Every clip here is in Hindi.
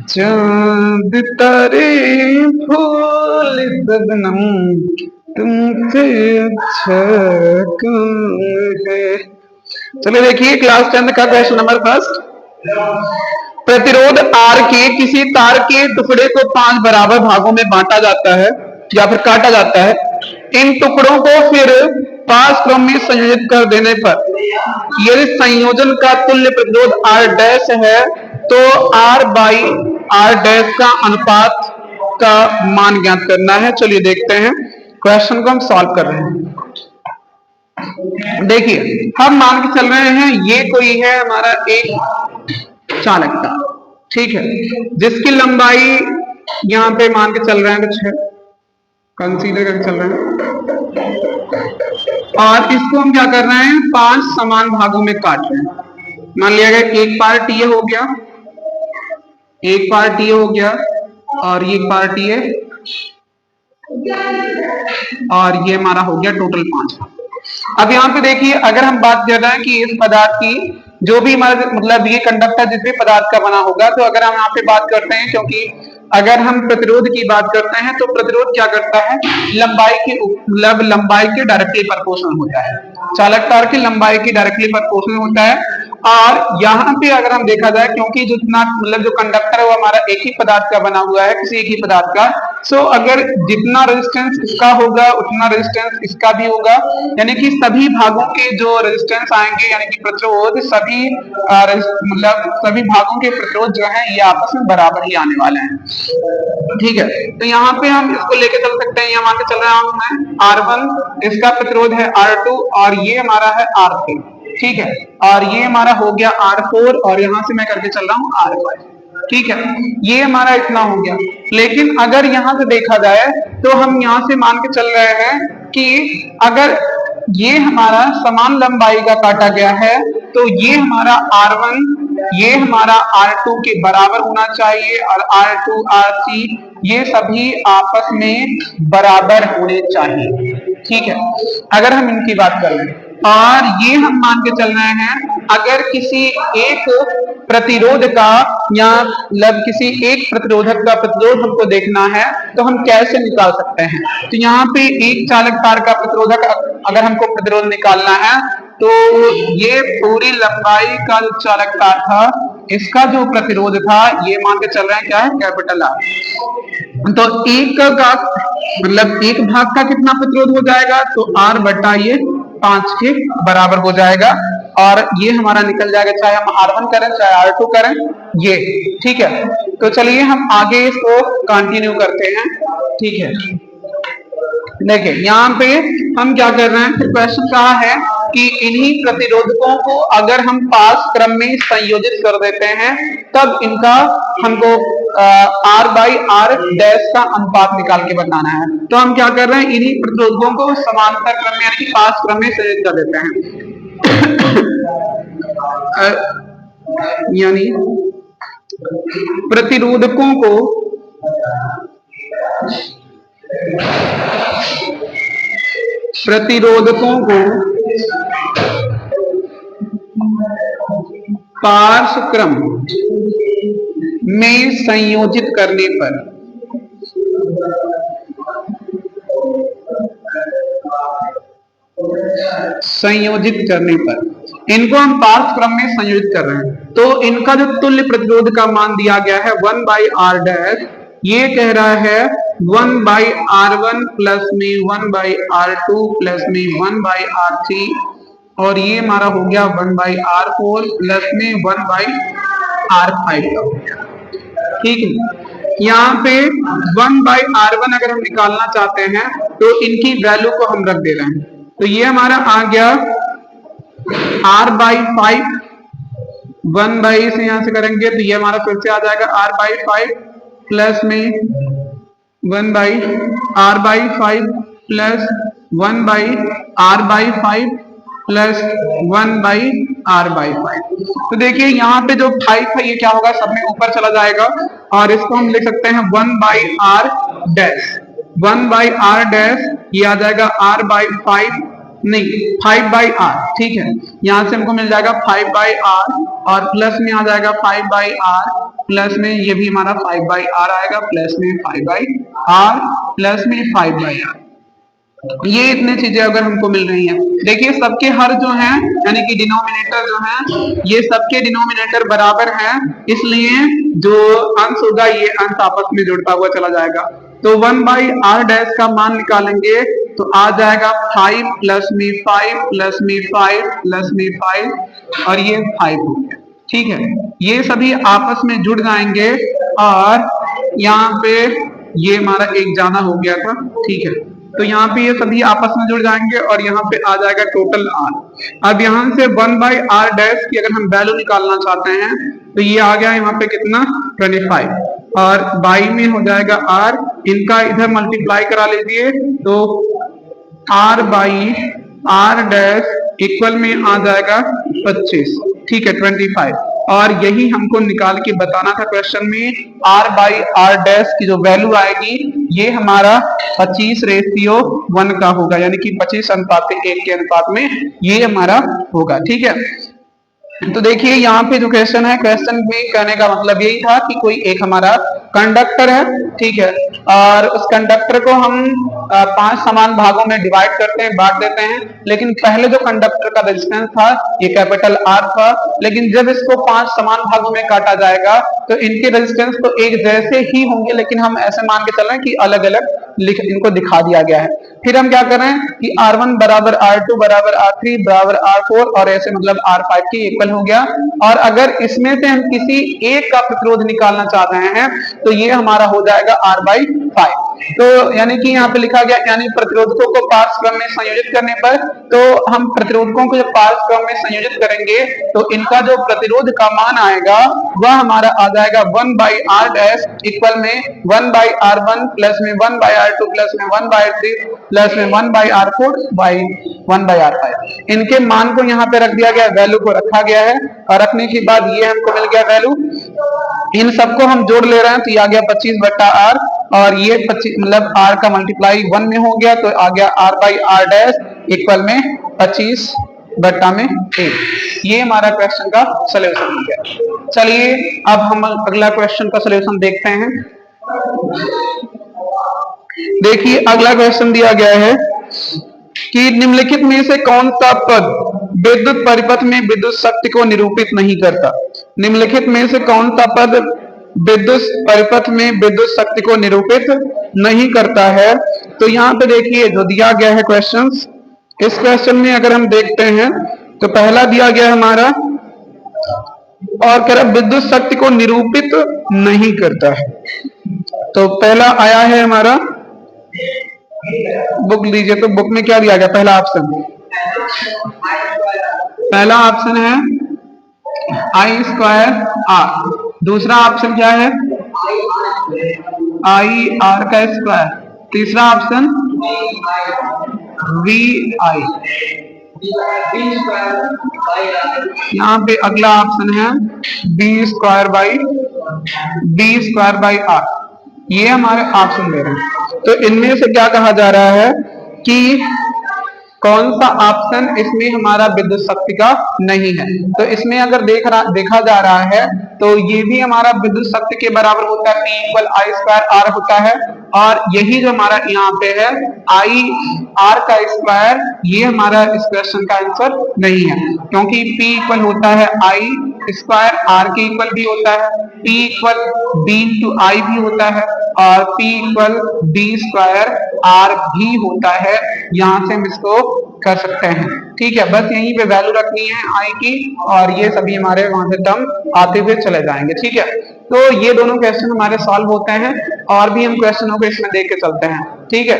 चांद तारे फूल शबनम तुमसे अच्छा कौन है। चलिए देखिए क्लास 10 का क्वेश्चन नंबर फर्स्ट। प्रतिरोध आर के किसी तार के टुकड़े को 5 बराबर भागों में बांटा जाता है या फिर काटा जाता है। इन टुकड़ों को फिर 5 क्रम में संयोजित कर देने पर यदि संयोजन का तुल्य प्रतिरोध आर डैश है तो आर बाई आर डैश का अनुपात का मान ज्ञात करना है। चलिए देखते हैं क्वेश्चन को हम सॉल्व कर रहे हैं। देखिए हम मान के चल रहे हैं ये कोई है हमारा एक चालक तार, ठीक है, जिसकी लंबाई यहां पे मान के चल रहे हैं कुछ है, कंसीडर करके चल रहे हैं, और इसको हम क्या कर रहे हैं 5 समान भागों में काट रहे हैं। मान लिया गया एक पार्ट ये हो गया, एक पार्ट ये हो गया, और ये पार्ट ये, और ये हमारा हो गया टोटल 5। अब यहाँ पे देखिए अगर हम बात कर रहे हैं कि इस पदार्थ की जो भी हमारा मतलब ये कंडक्टर जिस भी पदार्थ का बना होगा, तो अगर हम यहाँ पे बात करते हैं, क्योंकि अगर हम प्रतिरोध की बात करते हैं तो प्रतिरोध क्या करता है लंबाई के मतलब लंबाई के डायरेक्टली प्रोपोर्शनल होता है, चालक तार की लंबाई की डायरेक्टली प्रोपोर्शनल होता है। और यहाँ पे अगर हम देखा जाए क्योंकि जितना मतलब जो कंडक्टर है वो हमारा एक ही पदार्थ का बना हुआ है, किसी एक ही पदार्थ का, सो अगर जितना रेजिस्टेंस इसका होगा उतना रेजिस्टेंस इसका भी होगा, यानी कि सभी भागों के जो रेजिस्टेंस आएंगे यानी कि प्रतिरोध सभी मतलब सभी भागों के प्रतिरोध जो है ये आपस में बराबर ही आने वाले हैं, ठीक है। तो यहाँ पे हम इसको लेके चल सकते हैं, यहाँ पे चल रहा हूं मैं R1, इसका प्रतिरोध है R2 और ये हमारा है R3, ठीक है, और ये हमारा हो गया R4 और यहां से मैं करके चल रहा हूं R5, ठीक है, ये हमारा इतना हो गया। लेकिन अगर यहां से देखा जाए तो हम यहां से मान के चल रहे हैं कि अगर ये हमारा समान लंबाई का काटा गया है तो ये हमारा R1 ये हमारा R2 के बराबर होना चाहिए और R2 R3 ये सभी आपस में बराबर होने चाहिए, ठीक है, अगर हम इनकी बात कर रहे हैं। और ये हम मान के चल रहे हैं अगर किसी एक प्रतिरोध का या मतलब किसी एक प्रतिरोधक का प्रतिरोध हमको देखना है तो हम कैसे निकाल सकते हैं। तो यहाँ पे एक चालक तार का प्रतिरोधक अगर हमको प्रतिरोध निकालना है तो ये पूरी लंबाई का जो चालक तार था इसका जो प्रतिरोध था ये मान के चल रहे हैं क्या है कैपिटल आर। तो एक का मतलब एक भाग का कितना प्रतिरोध हो जाएगा तो R बटा ये 5 के बराबर हो जाएगा, और ये हमारा निकल जाएगा चाहे हम R1 करें चाहे R2 करें ये, ठीक है। तो चलिए हम आगे इसको कंटिन्यू करते हैं, ठीक है। देखिए यहाँ पे हम क्या कर रहे हैं, फिर क्वेश्चन कहा है कि इन्हीं प्रतिरोधकों को अगर हम पास क्रम में संयोजित कर देते हैं तब इनका हमको R बाई आर डैश का अनुपात निकाल के बताना है। तो हम क्या कर रहे हैं इन्हीं प्रतिरोधकों को समांतर क्रम में यानी कि पास क्रम में संयोजित कर देते हैं यानी प्रतिरोधकों को पार्श्व क्रम में संयोजित करने पर इनको हम पार्श्व क्रम में संयोजित कर रहे हैं तो इनका जो तुल्य प्रतिरोध का मान दिया गया है 1 बाई आर डैश, ये कह रहा है 1 बाई R1 प्लस में 1 बाई R2 प्लस में 1 बाई R3, और ये हमारा हो गया 1 बाई R4 प्लस में 1 बाई R5 का हो गया, ठीक है। यहाँ पे 1 बाई R1 अगर हम निकालना चाहते हैं तो इनकी वैल्यू को हम रख दे रहे हैं, तो ये हमारा आ गया R बाई 5, 1 बाई से यहां से करेंगे तो ये हमारा फिर से आ जाएगा R बाई 5 प्लस में 1 by R by 5 plus 1 by R by 5 plus 1 by R by 5। तो देखिए यहाँ पे जो 5 है ये क्या होगा सब में ऊपर चला जाएगा और इसको हम लिख सकते हैं 1 by R dash, 1 by R dash ये आ जाएगा R बाई 5 नहीं 5/r, ठीक है। यहां से हमको मिल जाएगा 5/r और प्लस में आ जाएगा 5/r, प्लस में ये भी हमारा 5/r आएगा, प्लस में 5/r, प्लस में 5/r। ये इतने चीजें अगर हमको मिल रही हैं, देखिए सबके हर जो है यानी कि डिनोमिनेटर जो है ये सबके डिनोमिनेटर बराबर है, इसलिए जो अंश होगा ये अंश आपस में जुड़ता हुआ चला जाएगा। तो 1/r डैश का मान निकालेंगे तो आ जाएगा 5 प्लस में 5 प्लस में 5 प्लस में 5 और ये 5 हो गया, ठीक है। ये सभी आपस में जुड़ जाएंगे और यहाँ पे ये हमारा एक जाना हो गया था, ठीक है। तो यहाँ पे ये सभी आपस में जुड़ जाएंगे और यहाँ पे आ जाएगा टोटल r। अब यहाँ से 1/r डैश की अगर हम वैल्यू निकालना चाहते हैं तो ये आ गया यहाँ पे कितना 25 और बाई में हो जाएगा r, इनका इधर मल्टीप्लाई करा लीजिए तो r/r डैश इक्वल में आ जाएगा 25, ठीक है 25। और यही हमको निकाल के बताना था क्वेश्चन में, r/r डैश की जो वैल्यू आएगी ये हमारा 25:1 का होगा, यानी कि 25:1 के अनुपात में ये हमारा होगा, ठीक है। तो देखिए यहाँ पे जो क्वेश्चन है, क्वेश्चन में कहने का मतलब यही था कि कोई एक हमारा कंडक्टर है, ठीक है, और उस कंडक्टर को हम 5 समान भागों में डिवाइड करते हैं, बांट देते हैं। लेकिन पहले जो कंडक्टर का रेजिस्टेंस था ये कैपिटल R था, लेकिन जब इसको 5 समान भागों में काटा जाएगा तो इनके रेजिस्टेंस तो एक जैसे ही होंगे, लेकिन हम ऐसे मान के चल रहे हैं कि अलग अलग इनको दिखा दिया गया है। फिर हम क्या कर रहे हैं कि R1 बराबर R2 बराबर R3 बराबर R4 और ऐसे मतलब R5 के इक्वल हो गया। और अगर इसमें से हम किसी एक का प्रतिरोध निकालना चाह रहे हैं तो ये हमारा हो जाएगा R/5। तो यानी कि यहाँ पे लिखा गया, यानी प्रतिरोधकों को पार्श्व क्रम में संयोजित करने पर, तो हम प्रतिरोधकों को जब पार्श्व क्रम में संयोजित करेंगे तो इनका जो प्रतिरोध का मान आएगा वह हमारा आ जाएगा 1/r डैश इक्वल में 1/r1 प्लस में 1/r2 प्लस में 1/3 प्लस में 1/r4 बाई 1/r5। इनके मान को यहाँ पे रख दिया गया, वैल्यू को रखा गया है और रखने के बाद ये हमको मिल गया वैल्यू। इन सबको हम जोड़ ले रहे हैं तो ये आ गया 25/r और ये 25 मतलब r का मल्टीप्लाई 1 में हो गया तो आ गया r/r डैश इक्वल में 25/1। ये हमारा क्वेश्चन का सॉल्यूशन हो गया। चलिए अब हम अगला क्वेश्चन का सॉल्यूशन देखते हैं। देखिए अगला क्वेश्चन दिया गया है कि निम्नलिखित में से कौन सा पद विद्युत परिपथ में विद्युत शक्ति को निरूपित नहीं करता। निम्नलिखित में से कौन सा पद विद्युत परिपथ में विद्युत शक्ति को निरूपित नहीं करता है। तो यहाँ पे देखिए जो दिया गया है क्वेश्चन, इस क्वेश्चन में अगर हम देखते हैं तो पहला दिया गया है हमारा और कह रहा विद्युत शक्ति को निरूपित नहीं करता है। तो पहला आया है हमारा, बुक लीजिए तो बुक में क्या दिया गया, पहला ऑप्शन, पहला ऑप्शन है I²R। दूसरा ऑप्शन क्या है IR का स्क्वायर। तीसरा ऑप्शन VI। यहाँ पे अगला ऑप्शन है B²/R। ये हमारे ऑप्शन दे रहे हैं। तो इनमें से क्या कहा जा रहा है कि कौन सा ऑप्शन इसमें हमारा विद्युत शक्ति का नहीं है। तो इसमें अगर देखा जा रहा है तो ये भी हमारा विद्युत शक्ति के बराबर होता है, P=I²R होता है। और यही जो हमारा यहाँ पे है IR का स्क्वायर, ये हमारा इस क्वेश्चन का आंसर नहीं है, क्योंकि P इक्वल होता है I² R के इक्वल भी होता है, P इक्वल B/I भी होता है और P इक्वल B² R भी होता है। यहाँ से हम इसको कर सकते हैं, ठीक है। बस यहीं पे वैल्यू रखनी है I की और ये सभी हमारे वहां से टर्म आते हुए चले जाएंगे, ठीक है। तो ये दोनों क्वेश्चन हमारे सॉल्व होते हैं और भी हम क्वेश्चनों को इसमें देख के चलते हैं, ठीक है।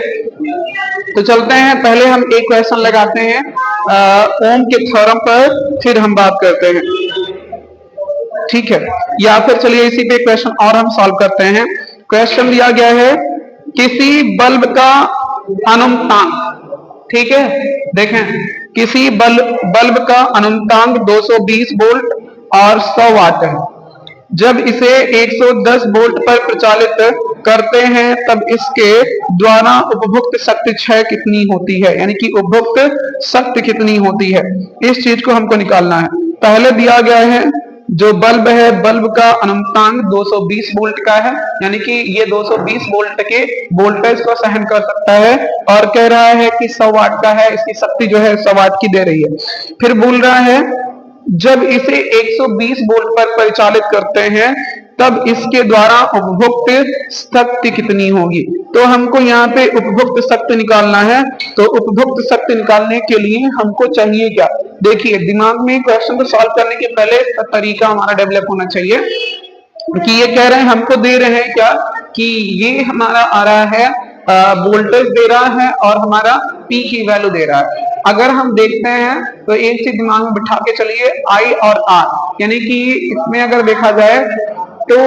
तो चलते हैं, पहले हम एक क्वेश्चन लगाते हैं ओम के थ्योरम पर, फिर हम बात करते हैं, ठीक है। या फिर चलिए इसी पे क्वेश्चन और हम सॉल्व करते हैं। क्वेश्चन दिया गया है किसी बल्ब का अनुमतांक, ठीक है। देखें किसी बल्ब का अनुमतांक 220 वोल्ट और 100 वाट है। जब इसे 110 वोल्ट पर प्रचालित करते हैं तब इसके द्वारा उपभुक्त शक्ति क्षय कितनी होती है, यानी कि उपभुक्त शक्ति कितनी होती है, इस चीज को हमको निकालना है। पहले दिया गया है जो बल्ब है, बल्ब का अनंतांक 220 वोल्ट का है, यानी कि ये 220 वोल्ट के वोल्टेज को सहन कर सकता है, और कह रहा है कि 100 वाट का है, इसकी शक्ति जो है 100 वाट की दे रही है। फिर बोल रहा है जब इसे 120 वोल्ट पर परिचालित करते हैं तब इसके द्वारा उपभुक्त शक्ति कितनी होगी। तो हमको यहाँ पे उपभुक्त शक्ति निकालना है। तो उपभुक्त शक्ति निकालने के लिए हमको चाहिए क्या, देखिए दिमाग में क्वेश्चन को सॉल्व करने के पहले इसका तरीका हमारा डेवलप होना चाहिए कि ये कह रहे हैं, हमको दे रहे हैं क्या कि ये हमारा आ रहा है वोल्टेज दे रहा है और हमारा पी की वैल्यू दे रहा है। अगर हम देखते हैं तो एक चीज दिमाग में बिठा के चलिए, आई और आर, यानी कि इसमें अगर देखा जाए तो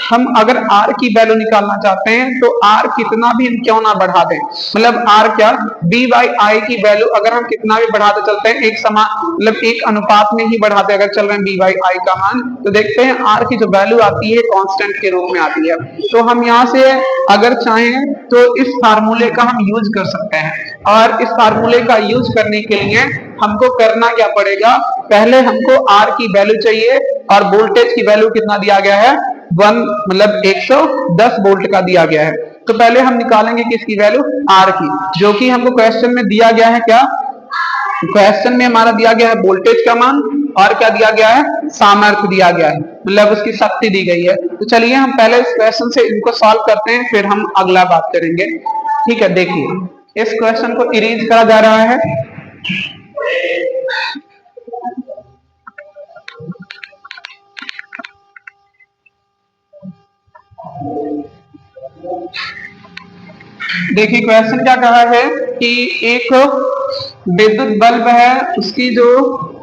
हम अगर R की वैल्यू निकालना चाहते हैं तो R कितना भी हम क्यों ना बढ़ा दें, मतलब R क्या B बाई आई की वैल्यू अगर हम कितना भी बढ़ाते चलते हैं, एक समान मतलब एक अनुपात में ही बढ़ाते अगर चल रहे हैं B बाई आई का मान, तो देखते हैं R की जो वैल्यू आती है कांस्टेंट के रूप में आती है। तो हम यहाँ से अगर चाहें तो इस फार्मूले का हम यूज कर सकते हैं, और इस फार्मूले का यूज करने के लिए हमको करना क्या पड़ेगा, पहले हमको R की वैल्यू चाहिए और वोल्टेज की वैल्यू कितना दिया गया है 1 मतलब 110 वोल्ट का दिया गया है। तो पहले हम निकालेंगे किसकी वैल्यू, R की, जो कि हमको क्वेश्चन में दिया गया है क्या, क्वेश्चन में हमारा दिया गया है वोल्टेज का मान और क्या दिया गया है, सामर्थ्य दिया गया है, मतलब उसकी शक्ति दी गई है। तो चलिए हम पहले इस क्वेश्चन से इनको सॉल्व करते हैं, फिर हम अगला बात करेंगे। ठीक है, देखिए इस क्वेश्चन को इरेज करा जा रहा है। देखिए क्वेश्चन क्या कहा है कि एक विद्युत बल्ब है, उसकी जो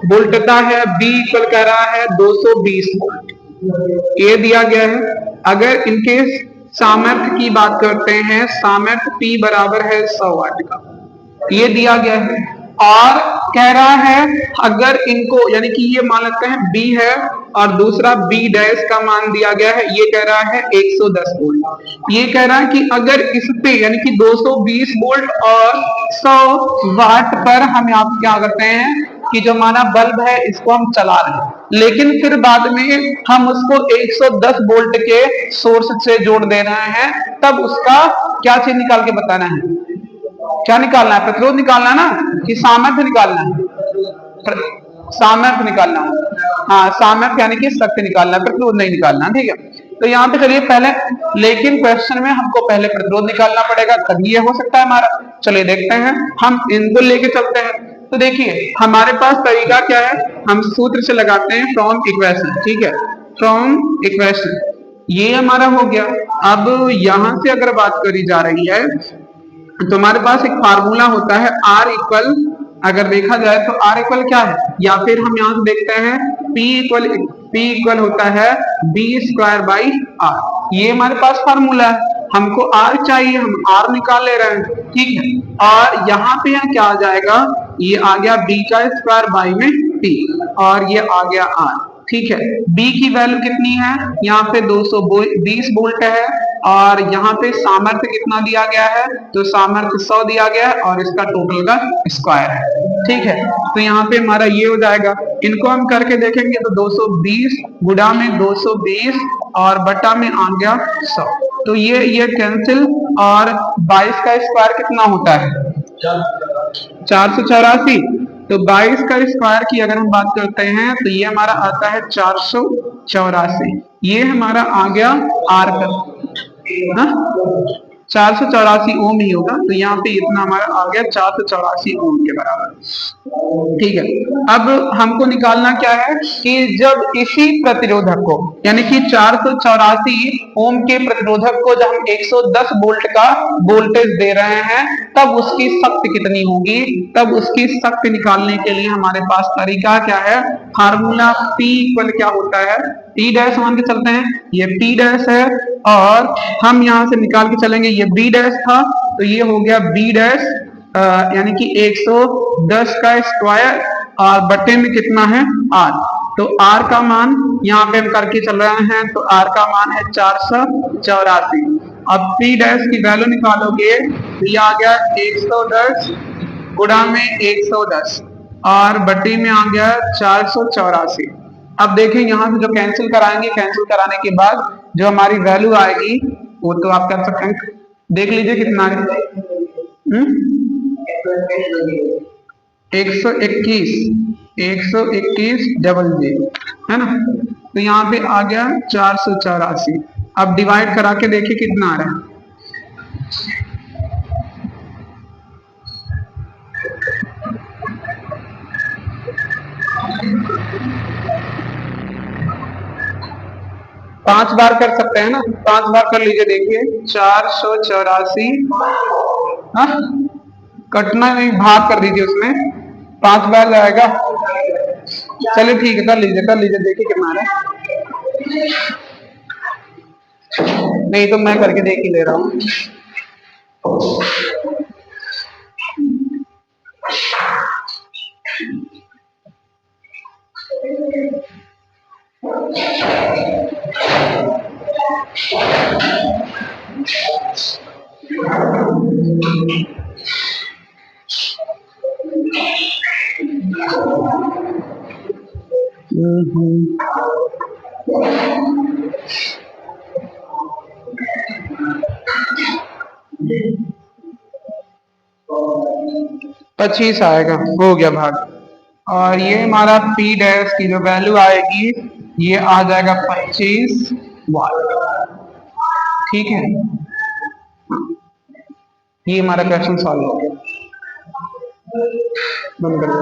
वोल्टता है B इक्वल कह रहा है 220 वोल्ट, ये दिया गया है। अगर इनके सामर्थ्य की बात करते हैं, सामर्थ्य P बराबर है 100 वाट का, ये दिया गया है, और कह रहा है अगर इनको यानी कि ये मान लेते हैं B है और दूसरा B डैश का मान दिया गया है, ये कह रहा है 110 वोल्ट। ये कह रहा है कि अगर इस पे यानी कि 220 वोल्ट और 100 वाट पर हम यहाँ क्या करते हैं कि जो हमारा बल्ब है इसको हम चला रहे हैं, लेकिन फिर बाद में हम उसको 110 वोल्ट के सोर्स से जोड़ दे रहे हैं, तब उसका क्या चीज निकाल के बताना है, क्या निकालना है, प्रतिरोध निकालना है ना कि सामर्थ्य निकालना है, सामर्थ्य निकालना है, हाँ सामर्थ्य यानी कि शक्ति निकालना है, प्रतिरोध नहीं निकालना। ठीक है, तो यहाँ पे चलिए पहले, लेकिन क्वेश्चन में हमको पहले प्रतिरोध निकालना पड़ेगा तभी ये हो सकता है हमारा। चलिए देखते हैं, हम इनको लेके चलते हैं। तो देखिए हमारे पास तरीका क्या है, हम सूत्र से लगाते हैं फ्रॉम इक्वेशन। ठीक है, फ्रॉम इक्वेशन ये हमारा हो गया। अब यहां से अगर बात करी जा रही है तो हमारे पास एक फार्मूला होता है R इक्वल, अगर देखा जाए तो R इक्वल क्या है, या फिर हम यहाँ से देखते हैं P इक्वल होता है B स्क्वायर बाई R, ये हमारे पास फार्मूला है। हमको R चाहिए, हम R निकाल ले रहे हैं। ठीक है, और यहाँ पे यहाँ क्या आ जाएगा, ये आ गया B का स्क्वायर बाई में P, और ये आ गया R। ठीक है, B की वैल्यू कितनी है, यहाँ पे 220 वोल्ट है, और यहाँ पे सामर्थ्य कितना दिया गया है, तो सामर्थ्य 100 दिया गया है, और इसका टोटल का स्क्वायर है। ठीक है, तो यहाँ पे हमारा ये हो जाएगा, इनको हम करके देखेंगे तो 220 गुणा में 220 और बटा में आ गया 100, तो ये कैंसिल, और 22 का स्क्वायर कितना होता है 484, तो 22 का स्क्वायर की अगर हम बात करते हैं तो ये हमारा आता है 484, ये हमारा आ गया R का 484 ओम ही होगा, तो यहाँ पे इतना हमारा आ गया 484 ओम के बराबर। ठीक है, अब हमको निकालना क्या है कि जब इसी प्रतिरोधक को यानी कि 484 ओम के प्रतिरोधक को जब हम 110 वोल्ट का वोल्टेज दे रहे हैं तब उसकी शक्ति कितनी होगी, तब उसकी शक्ति निकालने के लिए हमारे पास तरीका क्या है, फार्मूला P इक्वल क्या होता है, P डैश मान के चलते हैं, ये P डैश है, और हम यहां से निकाल के चलेंगे, ये B डैश था तो ये हो गया B डैश यानी कि 110 का स्क्वायर और बटे में कितना है R, तो R का मान यहाँ पे हम करके चल रहे हैं, तो R का मान है 484, अब पी डैश की वैल्यू निकालोगे तो ये आ गया 110 गुणा में 110 और बट्टी में आ गया 484। अब देखें यहाँ से जो कैंसिल कराएंगे, कैंसिल कराने के बाद जो हमारी वैल्यू आएगी वो तो आप कर सकते हैं, देख लीजिए कितना है। 121 121 डबल जी है ना, तो यहाँ पे आ गया 484। अब डिवाइड करा के देखिए कितना आ रहा है। पांच बार कर सकते हैं ना, 5 बार कर लीजिए, देखिए 484। हाँ, कटना नहीं, भाग कर दीजिए उसमें, 5 बार जाएगा। चलिए ठीक है, कर लीजिए देखिए कितना आ रहा है। नहीं तो मैं करके देख ही ले रहा हूँ। पच्चीस आएगा, हो गया भाग। और ये हमारा पी डैश की जो वैल्यू आएगी ये आ जाएगा 25 वाट। ठीक है, ये हमारा क्वेश्चन सॉल्व हो गया। बंद कर दो।